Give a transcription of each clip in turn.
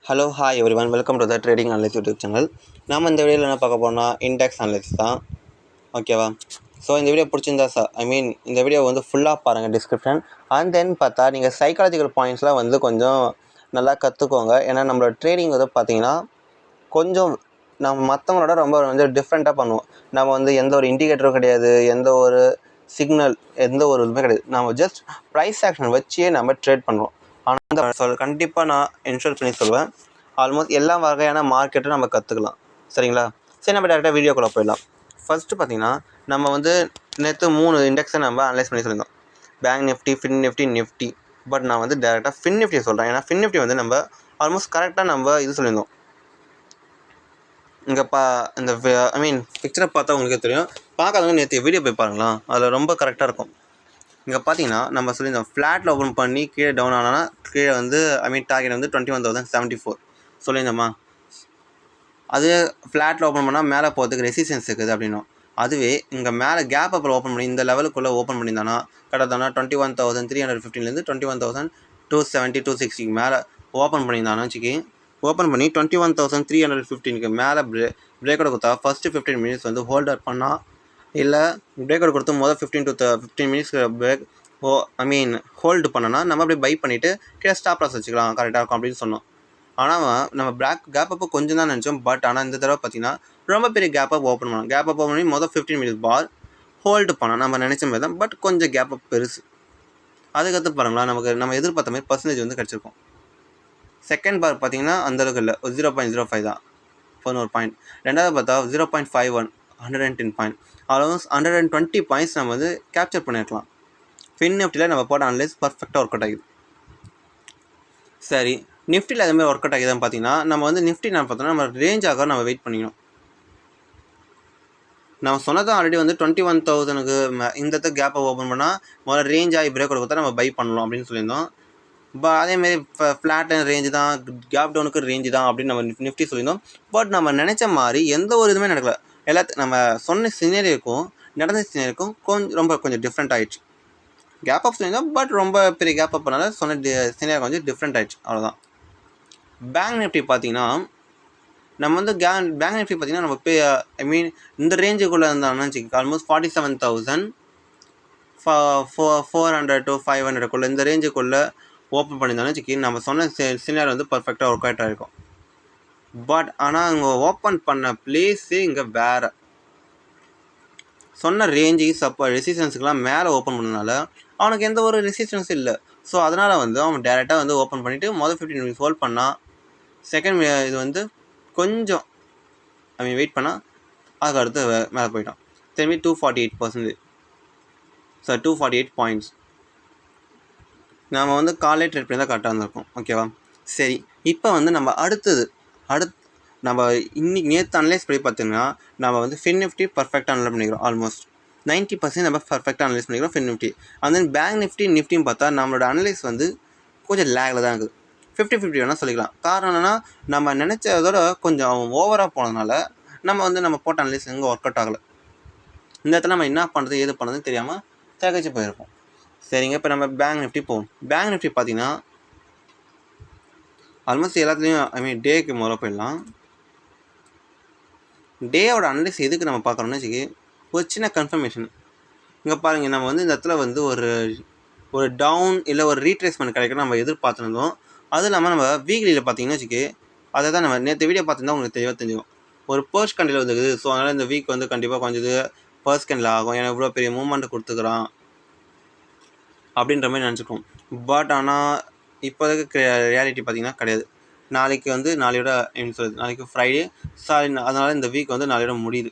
Hello hi everyone welcome to the trading analyst YouTube channel. நம்ம இந்த வீடியோவில் என்ன பார்க்க போகிறோம்னா இண்டெக்ஸ் அனலிஸ்ட் தான். ஓகேவா? ஸோ இந்த வீடியோ பிடிச்சிருந்தா இந்த வீடியோ வந்து ஃபுல்லாக பாருங்கள் டிஸ்கிரிப்ஷன். அண்ட் தென் பார்த்தா நீங்கள் சைக்காலஜிக்கல் பாயிண்ட்ஸ்லாம் வந்து கொஞ்சம் நல்லா கற்றுக்கோங்க. ஏன்னா நம்மளோட ட்ரேடிங் வந்து பார்த்தீங்கன்னா கொஞ்சம் நம்ம மற்றவங்களோட ரொம்ப வந்து டிஃப்ரெண்ட்டாக பண்ணுவோம். நம்ம வந்து எந்த ஒரு இண்டிகேட்டரும் கிடையாது, எந்த ஒரு சிக்னல் எந்த ஒரு இதுவுமே கிடையாது. நம்ம ஜஸ்ட் ப்ரைஸ் ஆக்ஷன் வச்சே நம்ம ட்ரேட் பண்ணுறோம். ஆனால் கண்டிப்பாக நான் இன்ஷூர் பண்ணி சொல்லுவேன், ஆல்மோஸ்ட் எல்லா வகையான மார்க்கெட்டும் நம்ம கற்றுக்கலாம். சரிங்களா? சரி, நம்ம டேரெக்டாக வீடியோக்குள்ளே போயிடலாம். ஃபஸ்ட்டு பார்த்தீங்கன்னா நம்ம வந்து நேற்று 3 இண்டெக்ஸை நம்ம அனலைஸ் பண்ணி சொல்லியிருந்தோம். Bank Nifty, fin Nifty, Nifty. But நான் வந்து டேரெக்டாக ஃபின் நிஃப்டியை சொல்கிறேன். ஏன்னா ஃபின் நிஃப்டி வந்து நம்ம ஆல்மோஸ்ட் கரெக்டாக நம்ம இது சொல்லியிருந்தோம். இங்கே இந்த பிக்சரை பார்த்தா உங்களுக்கே தெரியும். பார்க்காதவங்க நேற்று வீடியோ போய் பாருங்களேன், அதில் ரொம்ப கரெக்டாக இருக்கும். இங்கே பார்த்தீங்கன்னா நம்ம சொல்லியிருந்தோம் ஃப்ளாட்டில் ஓப்பன் பண்ணி கீழே டவுன் ஆனால் கீழே வந்து டார்கெட் வந்து 21,074 சொல்லியிருந்தோமா. அது ஃப்ளாட்டில் ஓப்பன் பண்ணால் மேலே போகிறதுக்கு ரெசிஸ்டன்ஸ் இருக்குது அப்படின்னும். அதுவே இங்கே மேலே கேப் அப்புறம் ஓப்பன் பண்ணி இந்த லெவலுக்குள்ளே ஓப்பன் பண்ணியிருந்தானா கிட்டத்தட்ட 21,315 21,270 260 மேலே ஓப்பன் பண்ணியிருந்தானு வச்சுக்கி, ஓப்பன் பண்ணி 21,315 மேலே பிரேக் அவுட் கொடுத்தா ஃபஸ்ட்டு 15 மினிட்ஸ் வந்து ஹோல்டர் பண்ணால், இல்லை பிரேக் அவுட் கொடுத்து முதல் 15 மினிட்ஸ் பிரேக் ஹோல்டு பண்ணனா நம்ம அப்படியே பை பண்ணிவிட்டு கீழே ஸ்டாப் லாஸ் வச்சுக்கலாம், கரெக்டாக இருக்கும் அப்படின்னு சொன்னோம். ஆனால் நம்ம கேப் அப்போ கொஞ்சம் தான் நினச்சோம். பட் ஆனால் இந்த தடவை பார்த்தீங்கன்னா ரொம்ப பெரிய கேப் அப் ஓப்பன் பண்ணோம். கேப் அப் ஓப்பன் பண்ணி மொதல் 15 மினிட்ஸ் பார் ஹோல்டு பண்ணோம். நம்ம நினச்ச மாதிரி தான், பட் கொஞ்சம் கேப் அப் பெருசு. அதுக்கடுத்து பாருங்களா, நம்ம எதிர்பார்த்த மாதிரி பர்சன்டேஜ் வந்து கிடச்சிருக்கும். செகண்ட் பார் பார்த்தீங்கன்னா அந்தளவுக்கு இல்லை, ஒரு 0.05 தான், 11 பாயிண்ட். ரெண்டாவது பார்த்தா 0.51 110 பாயிண்ட், ஆல்மோஸ்ட் 120 பாயிண்ட்ஸ் நம்ம வந்து கேப்சர் பண்ணியிருக்கலாம். ஃபின் நிஃப்டியில் நம்ம போட்ட அனலைஸ் பர்ஃபெக்டாக ஒர்க் அவுட் ஆகிது. சரி, நிஃப்டியில் அதுமாதிரி ஒர்க் அவுட் ஆகிதான் பார்த்தீங்கன்னா நம்ம வந்து நிஃப்டி நான் பார்த்தோன்னா நம்ம ரேஞ்சாக நம்ம வெயிட் பண்ணிக்கணும். நம்ம சொன்னதான் ஆல்ரெடி வந்து 21,000க்கு இந்த கேப்பை ஓப்பன் பண்ணால் முதல்ல ரேஞ்ச் ஆகி பிரேக் அவுட் கொடுத்தா நம்ம பை பண்ணலாம் அப்படின்னு சொல்லியிருந்தோம். அதேமாரி ஃப்ளாட் ரேஞ்சு தான், கேப் டவுனுக்கு ரேஞ்சு தான் அப்படின்னு நம்ம நிஃப்டி சொல்லியிருந்தோம். பட் நம்ம நினச்ச மாதிரி எந்த ஒரு இதுவுமே நடக்கலை. நம்ம சொன்ன சினேரியோக்கும் நடந்த சினேரியோக்கும் கொஞ்சம் டிஃப்ரெண்ட் ஆகிடுச்சு. கேப் அப் சொல்லியிருந்தோம், பட் ரொம்ப பெரிய கேப் அப் பண்ணால சொன்ன சினேரியோ கொஞ்சம் டிஃப்ரெண்ட் ஆகிடுச்சு, அவ்வளோதான். பேங்க் நிஃப்டி பார்த்தீங்கன்னா நம்ம வந்து பேங்க் நிஃப்டி பார்த்தீங்கன்னா நம்ம இந்த ரேஞ்சுக்குள்ளே இருந்தாங்கன்னா வச்சுக்கோங்க, ஆல்மோஸ்ட் 47,400 to 500 இந்த ரேஞ்சுக்குள்ளே ஓப்பன் பண்ணியிருந்தாலும் வச்சுக்கோங்க, நம்ம சொன்ன சினாரியோ வந்து பர்ஃபெக்டாக ஒர்க் அவுட் ஆகிருக்கும். பட் ஆனால் அவங்க ஓப்பன் பண்ண பிளேஸே இங்கே வேறு. சொன்ன ரேஞ்சு ரெசிஸ்டன்ஸுக்கெலாம் மேலே ஓப்பன் பண்ணனால அவனுக்கு எந்த ஒரு ரெசிஸ்டன்ஸ் இல்லை. ஸோ அதனால் வந்து அவன் டேரெக்டாக வந்து ஓப்பன் பண்ணிவிட்டு மொதல் 15 மினிட்ஸ் ஹோல்ட் பண்ணால், செகண்ட் இது வந்து கொஞ்சம் வெயிட் பண்ணால் அதுக்கு அடுத்து மேலே போயிட்டான். திரும்பி 248%, 248 பாயிண்ட்ஸ். நம்ம வந்து காலையே ட்ரேட் பண்ணி தான் கரெக்டாக இருந்திருக்கோம். ஓகேவா? சரி, இப்போ வந்து நம்ம நம்ம இன்னைக்கு நேற்று அனலைஸ் பண்ணி பார்த்தீங்கன்னா நம்ம வந்து ஃபின் நிஃப்டி பர்ஃபெக்டாக அனலைஸ் பண்ணிக்கிறோம். ஆல்மோஸ்ட் 90% நம்ம பர்ஃபெக்டாக அனலைஸ் பண்ணிக்கிறோம் Fin Nifty. And then bank நிஃப்டியும் பார்த்தா நம்மளோட அனலைஸ் வந்து கொஞ்சம் லேகில் தான் இருக்குது. 50-50 வேணால் சொல்லிக்கலாம். காரணம் என்னென்னா நம்ம நினச்சதோட கொஞ்சம் ஓவராக போனதுனால நம்ம போட்ட அனலைஸ் எங்கே ஒர்க் அவுட் ஆகலை. இந்த இடத்துல நம்ம என்ன பண்ணுறது ஏது பண்ணுறதுன்னு தெரியாமல் தகச்சு போயிருப்போம். சரிங்க, இப்போ நம்ம பேங்க் நிஃப்டி போவோம். பேங்க் நிஃப்டி பார்த்தீங்கன்னா ஆல்மோஸ்ட் எல்லாத்துலேயும் டேக்கு முதல்ல போயிடலாம். டேயோட அனலைஸ் எதுக்கு நம்ம பார்க்குறோம்னு வச்சுக்கி, ஒரு சின்ன கன்ஃபர்மேஷன். இங்கே பாருங்கள், நம்ம வந்து இந்த இடத்துல வந்து ஒரு டவுன் இல்லை ஒரு ரீட்ரேஸ்மெண்ட் கிடைக்கணும் நம்ம எதிர்பார்த்துருந்தோம். அதுவும் இல்லாமல் நம்ம வீக்லியில் பார்த்தீங்கன்னா வச்சுக்கி, அதை தான் நம்ம நேற்று வீடியோ பார்த்துருந்தா உங்களுக்கு தெளிவாக தெரிஞ்சுக்கும். ஒரு பர்ஸ் கண்டில் வந்துருக்குது. ஸோ அதனால் இந்த வீக் வந்து கண்டிப்பாக கொஞ்சம் பர்ஸ் கண்டில் ஆகும், ஏன்னா இவ்வளோ பெரிய மூவ்மெண்ட் கொடுத்துக்கிறான் அப்படின்ற மாதிரி நினச்சிக்கோம். பட் ஆனால் இப்போதைக்கு ரியாலிட்டி பார்த்திங்கன்னா கிடையாது. நாளைக்கு வந்து நாளையோட நாளைக்கு ஃப்ரைடே, அதனால் இந்த வீக் வந்து நாளையோட முடியுது.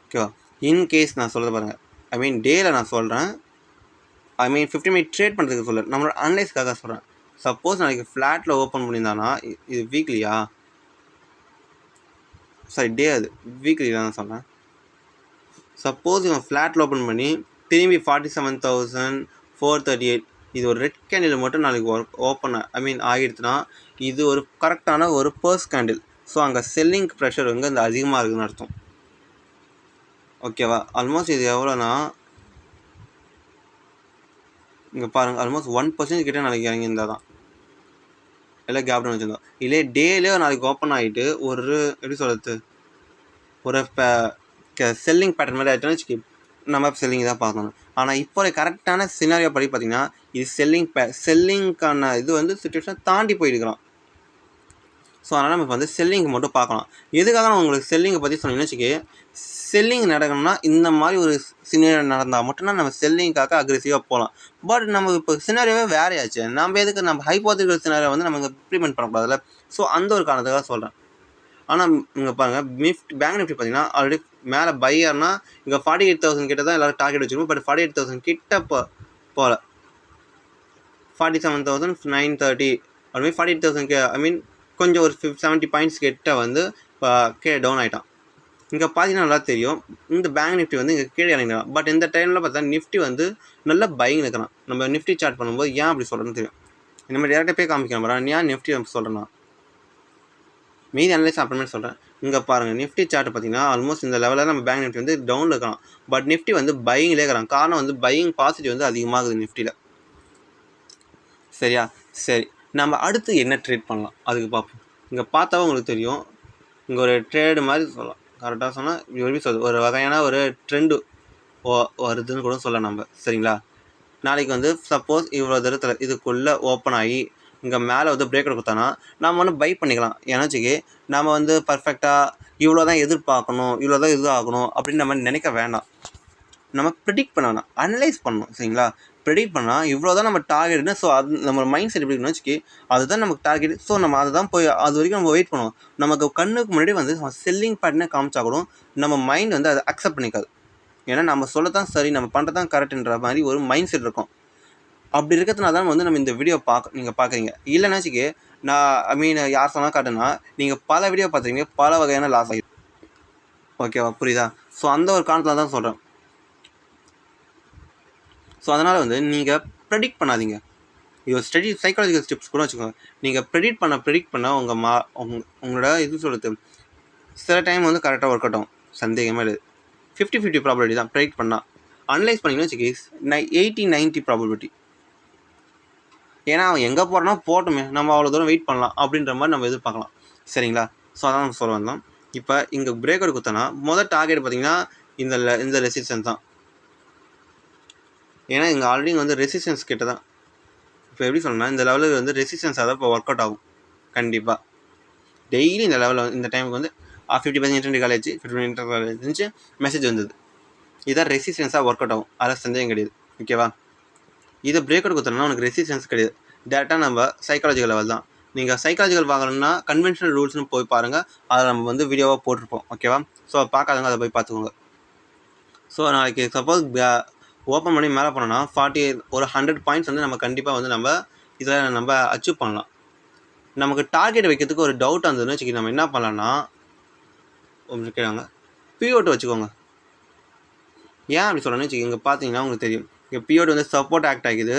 ஓகேவா? இன்கேஸ் நான் சொல்கிறது பாருங்கள், டேயில் நான் சொல்கிறேன், 15 மினிட் ட்ரேட் பண்ணுறதுக்கு சொல்கிறேன், நம்மளோட அனலைஸ்க்காக சொல்கிறேன். சப்போஸ் நாளைக்கு ஃப்ளாட்டில் ஓப்பன் பண்ணியிருந்தானா, இது வீக்லியா, டே, அது வீக்லியில் தான் சொல்கிறேன். சப்போஸ் இவன் ஃப்ளாட்டில் ஓப்பன் பண்ணி திரும்பி 47,438 இது ஒரு ரெட் கேண்டில் மட்டும் நாளைக்கு ஓப்பன் ஆகிடுச்சுன்னா இது ஒரு கரெக்டான ஒரு பர்ஸ் கேண்டில். ஸோ அங்கே செல்லிங் ப்ரெஷர் வந்து அந்த அதிகமாக இருக்குதுன்னு அர்த்தம். ஓகேவா? ஆல்மோஸ்ட் இது எவ்வளோனா இங்கே பாருங்கள், ஆல்மோஸ்ட் 1% கிட்டே நாளைக்கு இறங்கியிருந்தால் தான். இல்லை கேப் டவுன் வச்சுருந்தோம். இல்லை டேலே நாளைக்கு ஓப்பன் ஆகிட்டு ஒரு எப்படி சொல்கிறது ஒரு செல்லிங் பேட்டர்ன் மாதிரி ஆகிட்டோன்னு வச்சுக்கி நம்ம செல்லிங் தான் பார்க்கணும். ஆனால் இப்போ கரெக்டான சினாரியோ படி பார்த்திங்கன்னா இது செல்லிங்க்கான இது வந்து சிச்சுவேஷன் தாண்டி போயிருக்கலாம். ஸோ அதனால் நம்ம இப்போ வந்து செல்லிங் மட்டும் பார்க்கலாம். எதுக்காக நான் உங்களுக்கு செல்லிங்கை பற்றி சொன்னீங்கன்னு வச்சுக்கி செல்லிங் நடக்கணும்னா இந்த மாதிரி ஒரு சினாரியோ நடந்தால் மட்டும்தான் நம்ம செல்லிங்காக அக்ரெசிவாக போகலாம். பட் நம்ம இப்போ சினாரியோவே வேறையாச்சு. நம்ம எதுக்கு நம்ம ஹைப்போதெட்டிக்கல் சினாரியோ வந்து நம்ம இம்ப்ளிமெண்ட் பண்ணக்கூடாதுல்ல. ஸோ அந்த ஒரு காரணத்துக்காக சொல்கிறேன். ஆனால் இங்கே பாருங்கள் பேங்க் நிஃப்டி பார்த்தீங்கன்னா ஆல்ரெடி மேலே பையர்னா இங்கே 48,000 கிட்ட தான் எல்லோரும் டார்கெட் வச்சுருக்கோம். பட் 48,000 கிட்ட போகல. 47,930 அதுமாதிரி 48,000 ஐ மீன் கொஞ்சம் ஒரு 70 பாயிண்ட்ஸ் கிட்ட வந்து கீழே டவுன் ஆகிட்டான். இங்கே பார்த்தீங்கன்னா நல்லா தெரியும் இந்த பேங்க் நிஃப்டி வந்து இங்கே கீழே இறங்கிடலாம். பட் இந்த டைமில் பார்த்தா நிஃப்டி வந்து நல்ல பையிங் இருக்கிறான். நம்ம நிஃப்டி சார்ட் பண்ணும்போது ஏன் அப்படி சொல்கிறேன்னு தெரியும். இந்த மாதிரி டேரெக்டாக போய் காமிக்கிறேன் பாரு. ஏன் நிஃப்டி நம்ம சொல்கிறேன்னா மீதி அனலைஸ் அப்புறமே சொல்கிறேன். இங்கே பாருங்கள் நிஃப்டி சார்ட் பார்த்தீங்கன்னா ஆல்மோஸ்ட் இந்த லெவலில் நம்ம பேங்க் நிஃப்டி வந்து டவுனில் இருக்கலாம். பட் நிஃப்டி வந்து பையிங்லேயே இருக்கிறான். காரணம் வந்து பையிங் பாசிட்டிவ் வந்து அதிகமாகுது நிஃப்டியில். சரியா? சரி, நம்ம அடுத்து என்ன ட்ரேட் பண்ணலாம் அதுக்கு பார்ப்போம். இங்கே பார்த்தாவே உங்களுக்கு தெரியும் இங்கே ஒரு ட்ரேடு மாதிரி சொல்லலாம். கரெக்டாக சொன்னால் எப்படி சொல்லுது ஒரு வகையான ஒரு ட்ரெண்டு வருதுன்னு கூட சொல்லலாம் நம்ம. சரிங்களா? நாளைக்கு வந்து சப்போஸ் இவ்வளோ தூரத்தில் இதுக்குள்ளே ஓப்பன் ஆகி இங்கே மேலே வந்து பிரேக் கொடுத்தானா நம்ம வந்து பை பண்ணிக்கலாம். ஏன்னாச்சுக்கு நம்ம வந்து பர்ஃபெக்டாக இவ்வளோ தான் எதிர்பார்க்கணும், இவ்வளோ தான் இது ஆகணும் அப்படின்னு நம்ம நினைக்க வேண்டாம். நம்ம ப்ரிடிக்ட் பண்ணணும், அனலைஸ் பண்ணணும். சரிங்களா? ப்ரிடிக்ட் பண்ணால் இவ்வளோ தான் நம்ம டார்கெட்னு. ஸோ அது நம்ம மைண்ட் செட் எப்படி இருக்குன்னு வச்சுக்கி அதுதான் நமக்கு டார்கெட். ஸோ நம்ம அதை தான் போய் அது வரைக்கும் நம்ம வெயிட் பண்ணுவோம். நமக்கு கண்ணுக்கு முன்னாடி வந்து செல்லிங் பேட்டர்னே காமிச்சா கூட நம்ம மைண்ட் வந்து அதை அக்செப்ட் பண்ணிக்காது. ஏன்னா நம்ம சொல்லத்தான் சரி, நம்ம பண்ணுறது தான் கரெக்டுன்ற மாதிரி ஒரு மைண்ட் செட் இருக்கும். அப்படி இருக்கிறதுனால தான் வந்து நம்ம இந்த வீடியோ நீங்கள் பார்க்குறீங்க. இல்லைன்னா வச்சுக்கி நான் யார் சொன்னால் காட்டுன்னா நீங்கள் பல வீடியோ பார்த்துருக்கீங்க, பல வகையான லாஸ் ஆகிடும். ஓகேவா? புரியுதா? ஸோ அந்த ஒரு காரணத்தில் தான் சொல்கிறேன். ஸோ அதனால் வந்து நீங்கள் ப்ரெடிக்ட் பண்ணாதீங்க. இது ஒரு சைக்காலஜிக்கல் ஸ்டெப்ஸ் கூட வச்சுக்கோங்க. நீங்கள் ப்ரெடிக்ட் பண்ண உங்களோட இது சொல்கிறது சில டைம் வந்து கரெக்டாக ஒர்க் அவுட் ஆகும், சந்தேகமே இல்லை. 50-50 ப்ராபபிலிட்டி தான் ப்ரெடிக்ட் பண்ணால். அனலைஸ் பண்ணிங்கன்னா வச்சுக்கி 80-90 ப்ராபபிலிட்டி. ஏன்னா அவன் எங்கே போகிறனா போட்டுமே, நம்ம அவ்வளோ தூரம் வெயிட் பண்ணலாம் அப்படின்ற மாதிரி நம்ம எதிர்பார்க்கலாம். சரிங்களா? ஸோ அதான் நம்ம சொல்ல வந்தோம். இப்போ இங்கே பிரேக் அவுட் கொடுத்தோன்னா முதல் டார்கெட் பார்த்திங்கன்னா இந்த ரெசிஸ்டன்ஸ் தான். ஏன்னா இங்கே ஆல்ரெடி வந்து ரெசிஸ்டன்ஸ் கிட்ட தான். இப்போ எப்படி சொல்லணும்னா இந்த லெவலுக்கு வந்து ரெசிஸ்டன்ஸாக தான் இப்போ ஒர்க் அவுட் ஆகும். கண்டிப்பாக டெய்லி இந்த லெவலில் இந்த டைமுக்கு வந்து 50% இன்டர்நெட் காலேஜ் 50% இன்டர் காலேஜ் இருந்துச்சு, மெசேஜ் வந்தது. இதான் ரெசிஸ்டன்ஸாக ஒர்க் அவுட் ஆகும். அதில் சந்தேகம் கிடையாது. ஓகேவா? இதை பிரேக் அவுட் கொடுத்தோம்னா உனக்கு ரெசிஸ்டன்ஸ் கிடையாது. டேரெக்டாக நம்ம சைக்காலஜிக்கல் லெவல் தான். நீங்கள் சைக்காலஜிக்கல் பார்க்கணுன்னா கன்வென்ஷனல் ரூல்ஸ்னு போய் பாருங்கள். அதை நம்ம வந்து வீடியோவாக போட்டிருப்போம். ஓகேவா? ஸோ பார்க்காதவங்க அதை போய் பார்த்துக்கோங்க. ஸோ நாளைக்கு சப்போஸ் ஓப்பன் பண்ணி மேலே போனோன்னா 100 பாயிண்ட்ஸ் வந்து நம்ம கண்டிப்பாக வந்து நம்ம இதில் நம்ம அச்சீவ் பண்ணலாம். நமக்கு டார்கெட் வைக்கிறதுக்கு ஒரு டவுட் வந்ததுன்னு வச்சுக்கி நம்ம என்ன பண்ணலான்னா கேட்காங்க பிஓட்டு வச்சுக்கோங்க. ஏன் அப்படி சொல்கிறேன்னு வச்சுக்கோங்க. இங்கே பார்த்தீங்கன்னா உங்களுக்கு தெரியும் இங்கே பிஓட் வந்து சப்போர்ட் ஆக்ட் ஆகிது,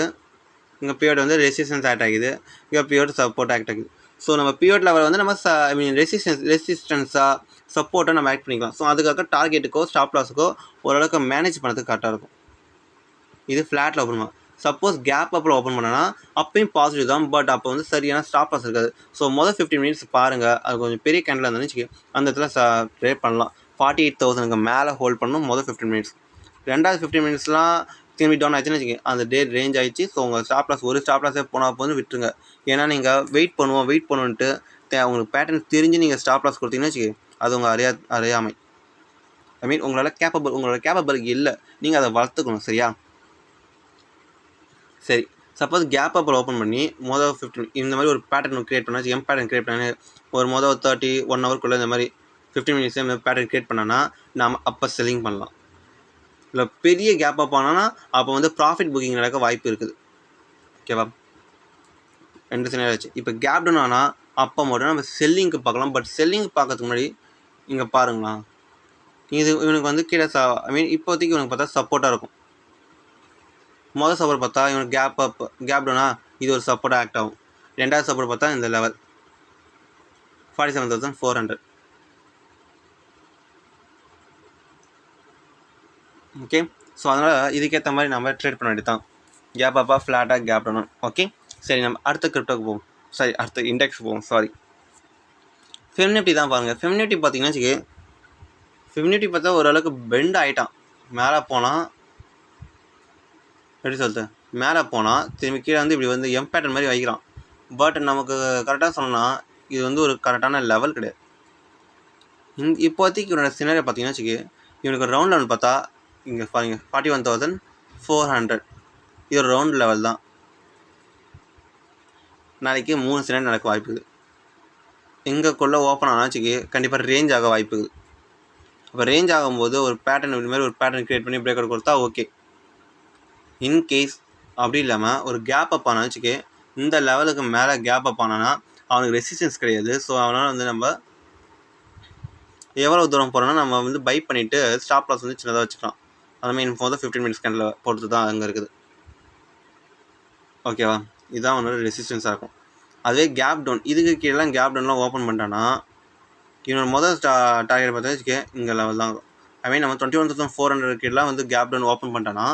இங்கே பிஓட் வந்து ரெசிஸ்டன்ஸ் ஆக்ட் ஆகிது, இங்கே பிஓட் சப்போர்ட் ஆக்ட் ஆகிது. ஸோ நம்ம பிஓட் லெவலில் வந்து நம்ம ரெசிஸ்டன்ஸாக சப்போர்ட்டாக நம்ம ஆக்ட் பண்ணிக்கலாம். ஸோ அதுக்காக டார்கெட்டுக்கோ ஸ்டாப் லாஸுக்கோ ஓரளவுக்கு மேனேஜ் பண்ணுறதுக்கு கரெக்டாக இருக்கும். இது ஃப்ளாட்டில் ஓப்பன் பண்ணலாம். சப்போஸ் கேப் அப்பில் ஓப்பன் பண்ணனா அப்பயும் பாசிட்டிவ் தான். பட் அப்போ வந்து சரியான ஸ்டாப் லாஸ் இருக்காது. ஸோ மொதல் 15 மினிட்ஸ் பாருங்கள். அது கொஞ்சம் பெரிய கேண்டில் இருந்துன்னு வச்சுக்கி அந்த இடத்துல ட்ரேட் பண்ணலாம். 48,000 மேலே ஹோல்ட் பண்ணணும் மொதல் 15 மினிட்ஸ். ரெண்டாவது 15 மினிட்ஸ்லாம் திரும்பி டவுன் ஆச்சுன்னு வச்சுக்கி அந்த டே ரேஞ்ச் ஆகிடுச்சு. ஸோ உங்கள் ஸ்டாப் லாஸ் ஒரு ஸ்டாப் லாஸே போனால் போது விட்டுருங்க. ஏன்னா நீங்கள் வெயிட் பண்ணுன்ட்டு உங்களுக்கு பேட்டர்ன் தெரிஞ்சு நீங்கள் ஸ்டாப் லாஸ் கொடுத்தீங்கன்னு வச்சுக்கி அது உங்கள் அறியாமை. உங்களோட கேப்பபிள் இல்லை. நீங்கள் அதை வளர்த்துக்கணும். சரியா? சரி, சப்போஸ் கேப் அப்பில் ஓப்பன் பண்ணி மொதல் 15 இந்த மாதிரி ஒரு பேட்டர்ன் க்ரியேட் பண்ணாச்சு. பேட்டர்ன் க்ரியேட் பண்ணி ஒரு மொதல் 1 ஹவருக்குள்ளே இந்த மாதிரி 15 மினிட்ஸ் இந்த பேட்டர்ன் க்ரியேட் பண்ணோன்னா நாம் அப்போ செல்லிங் பண்ணலாம். இல்லை பெரிய கேப் அப் ஆனோன்னா அப்போ வந்து ப்ராஃபிட் புக்கிங் நடக்க வாய்ப்பு இருக்குது. ஓகேவா? 2 சினாரியோ ஆச்சு. இப்போ கேப் டவுன் ஆனால் அப்போ மட்டும் நம்ம செல்லிங்க்கு பார்க்கலாம். பட் செல்லிங் பார்க்கறதுக்கு முன்னாடி இங்கே பாருங்களா, இது இவனுக்கு வந்து கீழே இப்போதைக்கு இவனுக்கு பார்த்தா சப்போர்ட்டாக இருக்கும். மொதல் சப்போர்ட் பார்த்தா இவனுக்கு கேப் டவுனா இது ஒரு சப்போர்ட் ஆக்ட் ஆகும். ரெண்டாவது சப்போர்ட் பார்த்தா இந்த லெவல் 47,400. ஓகே. ஸோ அதனால் இதுக்கேற்ற மாதிரி நம்ம ட்ரேட் பண்ண வேண்டியது தான். கேப் அப்பா ஃப்ளாட்டாக கேப் டவுன். ஓகே. சரி, நம்ம அடுத்த கிரிப்டோக்கு போவோம். சாரி அடுத்த இண்டெக்ஸ் போவோம். சாரி, ஃபிப்னிட்டி தான் பாருங்கள். ஃபிப்னிட்டி பார்த்தீங்கன்னா வச்சுக்கே, ஃபிப்னிட்டி பார்த்தா ஓரளவுக்கு பெண்ட் ஆகிட்டான். மேலே போனால் எப்படி சொல்லுது, மேலே போனால் திரும்பி கீழே வந்து இப்படி வந்து எம் பேட்டர்ன் மாதிரி வைக்கிறான். பட் நமக்கு கரெக்டாக சொன்னோன்னா இது வந்து ஒரு கரெக்டான லெவல் கிடையாது. இப்போதைக்கு இவனோட சினாரியோ பார்த்தீங்கன்னா வச்சுக்கே, இவனுக்கு ரவுண்ட் லெவல் பார்த்தா இங்கே பாருங்க 41,400. இது ஒரு ரவுண்ட் லெவல் தான். நாளைக்கு 3 சினாரியோ நடக்க வாய்ப்பு இருக்குது. எங்கக்குள்ளே ஓப்பன் ஆனால் வச்சுக்கே கண்டிப்பாக ரேஞ்ச் ஆக வாய்ப்பு இருக்குது. அப்போ ரேஞ்ச் ஆகும்போது ஒரு பேட்டர்ன் இப்படி மாதிரி ஒரு பேட்டர்ன் க்ரியேட் பண்ணி பிரேக் அவுட் கொடுத்தா ஓகே. இன்கேஸ் அப்படி இல்லாமல் ஒரு கேப் அப் ஆனால் வச்சுக்கே, இந்த லெவலுக்கு மேலே கேப் அப் ஆனானா அவனுக்கு ரெசிஸ்டன்ஸ் கிடையாது. ஸோ அவனால் வந்து நம்ம எவ்வளோ தூரம் போகிறோன்னா நம்ம வந்து பை பண்ணிவிட்டு ஸ்டாப் லாஸ் வந்து சின்னதாக வச்சுக்கலாம். அதுமாதிரி இன்ஃபோ வந்து 15 மினிட்ஸ் கேண்டில் பொறுத்து தான் அங்கே இருக்குது. ஓகேவா, இதுதான் அவனோட ரெசிஸ்டன்ஸாக இருக்கும். அதுவே கேப் டவுன், இதுக்கு கீழே கேப் டவுன்லாம் ஓப்பன் பண்ணிட்டான்னா இவனோட முதல் டார்கெட் பார்த்தா வச்சுக்கே இங்கே லெவல் தான். ஐ மீன் நம்ம 21,400 கீழெலாம் வந்து கேப் டவுன் ஓப்பன் பண்ணிட்டான்னா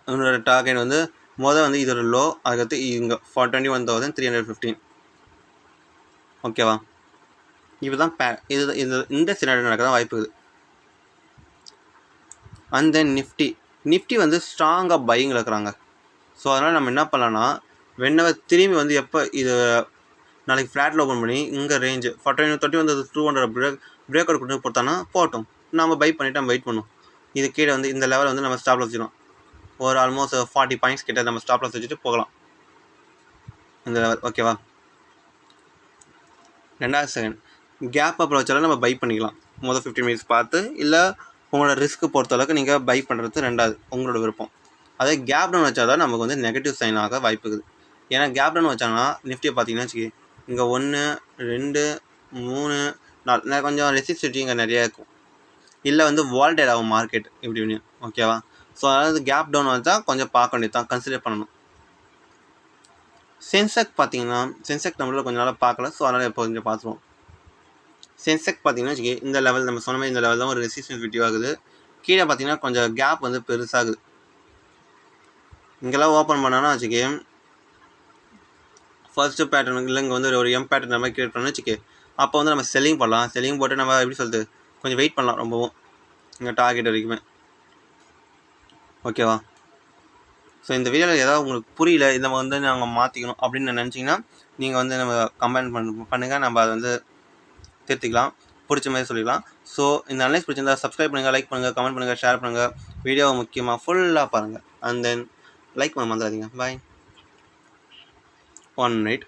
இவனோட டார்கெட் வந்து வந்து இதோட லோ, அதுக்கடுத்து இங்கே 21,315. ஓகேவா, இப்போ தான் இந்த சினாரியோ நடக்க தான் வாய்ப்பு இருக்குது. அண்ட் தென் நிஃப்டி வந்து ஸ்ட்ராங்காக பையிங்கில் இருக்கிறாங்க. ஸோ அதனால் நம்ம என்ன பண்ணலான்னா வென்னவர் திரும்பி வந்து எப்போ இது நாளைக்கு ஃப்ளாட்டில் ஓப்பன் பண்ணி இங்கே ரேஞ்சு 31,200 பிரேக் அவுட் கொண்டு போட்டானா போட்டோம், நம்ம பை பண்ணிவிட்டு நம்ம வெயிட் பண்ணுவோம். இது கீழே வந்து இந்த லெவல் வந்து நம்ம ஸ்டாப் லாஸ் வச்சுக்கலாம். ஒரு ஆல்மோஸ்ட் 40 பாயிண்ட்ஸ் கிட்ட நம்ம ஸ்டாப் லாஸ் வச்சுட்டு போகலாம் இந்த லெவல். ஓகேவா, ரெண்டாவது செகண்ட் கேப் அப்பில் வச்சாலும் நம்ம பை பண்ணிக்கலாம். 15 மினிட்ஸ் பார்த்து, இல்லை உங்களோட ரிஸ்க்கு பொறுத்தளவுக்கு நீங்கள் பை பண்ணுறது ரெண்டாவது உங்களோட விருப்பம். அதே கேப் டவுன் வச்சா தான் நமக்கு வந்து நெகட்டிவ் சைன் ஆக வாய்ப்பு இருக்குது. ஏன்னா கேப் டவுன் வச்சாங்கன்னா நிஃப்டியை பார்த்தீங்கன்னா வச்சுக்கி இங்கே 1 2 3 4 கொஞ்சம் ரெசிஸ்டிவிட்டி இங்கே நிறையா இருக்கும். இல்லை வந்து வால்டேட் ஆகும் மார்க்கெட் இப்படி. ஓகேவா, ஸோ அதாவது கேப் டவுன் வந்தால் கொஞ்சம் பார்க்க வேண்டியது தான், கன்சிடர் பண்ணணும். சென்செக்ஸ் பார்த்தீங்கன்னா சென்செக்ஸ் நம்மளால் கொஞ்சம் நாளாக பார்க்கல. ஸோ அதனால் இப்போ கொஞ்சம் பார்த்துருவோம். சென்செக்ஸ் பார்த்தீங்கன்னா வச்சுக்கி இந்த லெவல் நம்ம சொன்ன மாதிரி இந்த லெவல் தான் ஒரு ரெசிஸ்டன்ஸ் ஆகுது. கீழே பார்த்தீங்கன்னா கொஞ்சம் கேப் வந்து பெருசாகுது. இங்கெல்லாம் ஓப்பன் பண்ணோன்னா வச்சுக்கே ஃபர்ஸ்ட்டு பேட்டர்ன் இல்லை இங்கே வந்து ஒரு எம் பேட்டர்ன் நம்ம கிரியேட் பண்ணணும் வச்சுக்கே, அப்போ வந்து நம்ம செல்லிங் பண்ணலாம். செல்லிங் போட்டு நம்ம எப்படி சொல்லுது கொஞ்சம் வெயிட் பண்ணலாம் ரொம்பவும் இங்கே டார்கெட் வரைக்குமே. ஓகேவா, ஸோ இந்த வீடியோவில் ஏதாவது உங்களுக்கு புரியல, இதை வந்து நாங்கள் மாற்றிக்கணும் அப்படின்னு நினச்சிங்கன்னா நீங்கள் வந்து நம்ம கமெண்ட் பண்ணுங்கள், நம்ம அதை வந்து திருத்திக்கலாம், பிடிச்ச மாதிரி சொல்லிக்கலாம். ஸோ இந்த அனலைஸ் பிடிச்சிருந்தா சப்ஸ்கிரைப் பண்ணுங்கள், லைக் பண்ணுங்கள், கமெண்ட் பண்ணுங்கள், ஷேர் பண்ணுங்கள். வீடியோவை முக்கியமாக ஃபுல்லாக பாருங்கள். அண்ட் தென் லைக் பண்ண மறந்துடாதீங்க. பாய். 1 minute.